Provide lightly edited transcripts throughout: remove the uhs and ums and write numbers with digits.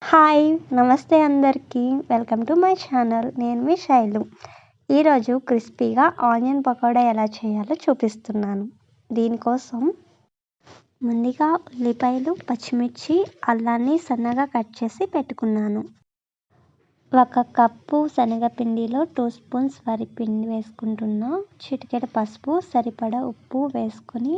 Hi! నమస్తే అందరికీ. Welcome to my channel. నేను మీ శైలు. ఈరోజు క్రిస్పీగా ఆనియన్ పకోడా ఎలా చేయాలో చూపిస్తున్నాను. దీనికోసం ముందుగా ఉల్లిపాయలు, పచ్చిమిర్చి, అల్లాన్ని సన్నగా కట్ చేసి పెట్టుకున్నాను. 1 కప్పు శనగపిండిలో 2 స్పూన్స్ వరిపిండి వేసుకుంటున్నా. చిటికెడు పసుపు, సరిపడా ఉప్పు వేసుకొని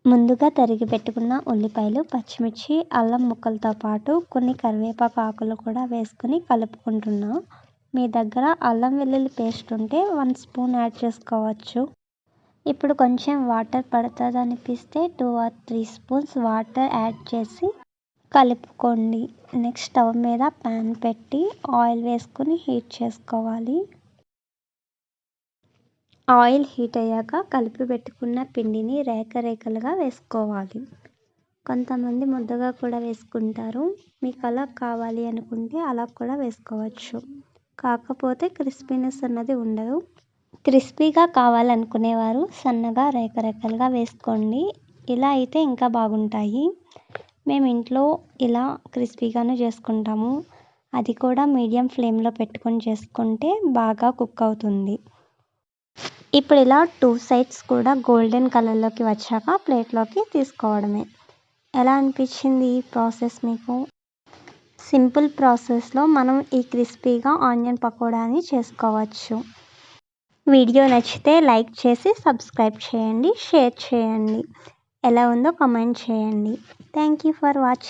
ముందుగా తరిగి పెట్టుకున్న ఉల్లిపాయలు, పచ్చిమిర్చి, అల్లం ముక్కలతో పాటు కొన్ని కరివేపాకు ఆకులు కూడా వేసుకొని కలుపుకుంటున్నా. మీ దగ్గర అల్లం వెల్లుల్లి పేస్ట్ ఉంటే 1 స్పూన్ యాడ్ చేసుకోవచ్చు. ఇప్పుడు కొంచెం వాటర్ పడుతుంది అనిపిస్తే 2 or 3 స్పూన్స్ వాటర్ యాడ్ చేసి కలుపుకోండి. నెక్స్ట్ స్టవ్ మీద ప్యాన్ పెట్టి ఆయిల్ వేసుకొని హీట్ చేసుకోవాలి. ఆయిల్ హీట్ అయ్యాక కలిపి పెట్టుకున్న పిండిని రేఖలుగా వేసుకోవాలి. కొంతమంది ముద్దగా కూడా వేసుకుంటారు. మీకు అలా కావాలి అనుకుంటే అలా కూడా వేసుకోవచ్చు. కాకపోతే క్రిస్పీనెస్ అన్నది ఉండదు. క్రిస్పీగా కావాలనుకునేవారు సన్నగా రేఖలుగా వేసుకోండి. ఇలా అయితే ఇంకా బాగుంటాయి. మేము ఇంట్లో ఇలా క్రిస్పీగానే చేసుకుంటాము. అది కూడా మీడియం ఫ్లేమ్లో పెట్టుకొని చేసుకుంటే బాగా కుక్ అవుతుంది. ఇప్పుడు ఇలా 2 సైడ్స్ కూడా గోల్డెన్ కలర్లోకి వచ్చాక ప్లేట్లోకి తీసుకోవడమే. ఎలా అనిపించింది ఈ ప్రాసెస్ మీకు? సింపుల్ ప్రాసెస్లో మనం ఈ క్రిస్పీగా ఆనియన్ పకోడాని చేసుకోవచ్చు. వీడియో నచ్చితే లైక్ చేసి సబ్స్క్రైబ్ చేయండి, షేర్ చేయండి. ఎలా ఉందో కామెంట్ చేయండి. Thank you for watching.